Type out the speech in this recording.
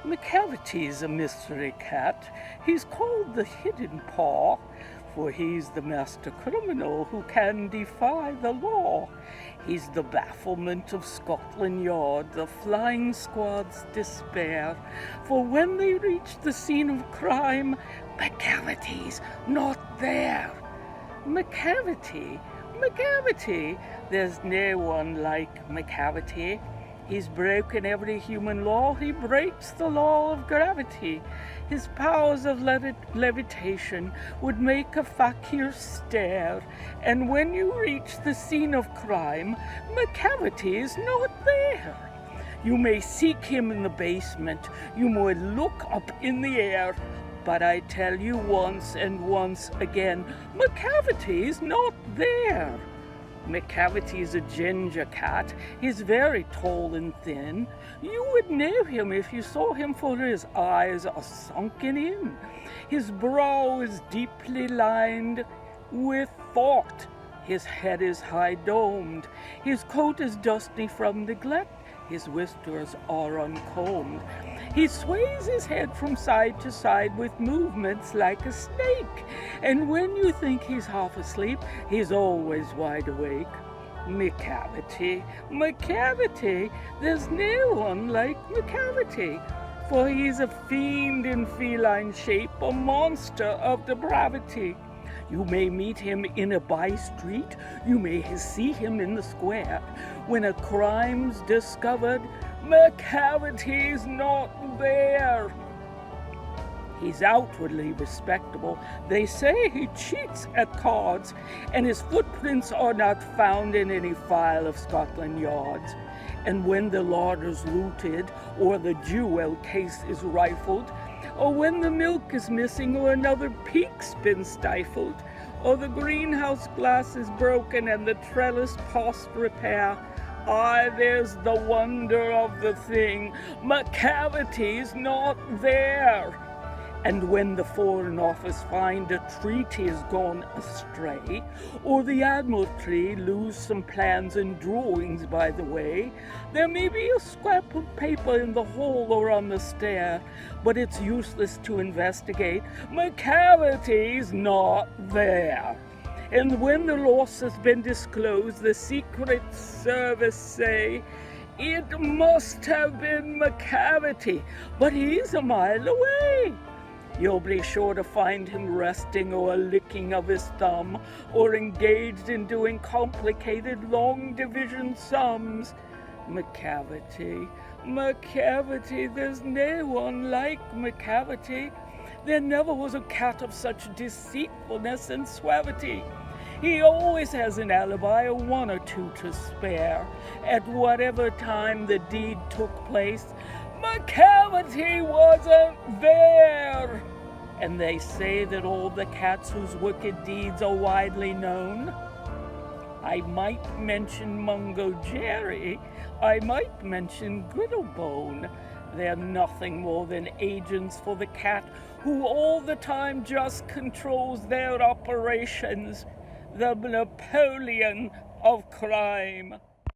Macavity's a mystery cat. He's called the Hidden Paw, for he's the master criminal who can defy the law. He's the bafflement of Scotland Yard, the flying squad's despair. For when they reach the scene of crime, Macavity's not there. Macavity, there's no one like Macavity. He's broken every human law, he breaks the law of gravity. His powers of levitation would make a fakir stare, and when you reach the scene of crime, Macavity is not there. You may seek him in the basement, you may look up in the air, but I tell you once and once again, Macavity is not there. Macavity is a ginger cat. He's very tall and thin. You would know him if you saw him, for his eyes are sunken in. His brow is deeply lined with thought. His head is high-domed. His coat is dusty from neglect. His whiskers are uncombed. He sways his head from side to side with movements like a snake. And when you think he's half asleep, he's always wide awake. Macavity, there's no one like Macavity. For he's a fiend in feline shape, a monster of depravity. You may meet him in a by-street, you may see him in the square. When a crime's discovered, Macavity's not there. He's outwardly respectable. They say he cheats at cards, and his footprints are not found in any file of Scotland Yard's. And when the larder's looted, or the jewel case is rifled, or when the milk is missing, or another peak's been stifled, or the greenhouse glass is broken and the trellis past repair, there's the wonder of the thing, Macavity's not there. And when the Foreign Office find a treaty's gone astray, or the Admiralty lose some plans and drawings by the way, there may be a scrap of paper in the hall or on the stair, but it's useless to investigate. Macavity's not there. And when the loss has been disclosed, the Secret Service say, it must have been Macavity, but he's a mile away. You'll be sure to find him resting or a licking of his thumb, or engaged in doing complicated long division sums. Macavity, there's no one like Macavity. There never was a cat of such deceitfulness and suavity. He always has an alibi, or one or two to spare, at whatever time the deed took place. Macavity wasn't there! And they say that all the cats whose wicked deeds are widely known. I might mention Mungo Jerry, I might mention Griddlebone. They're nothing more than agents for the cat, who all the time just controls their operations. The Napoleon of crime.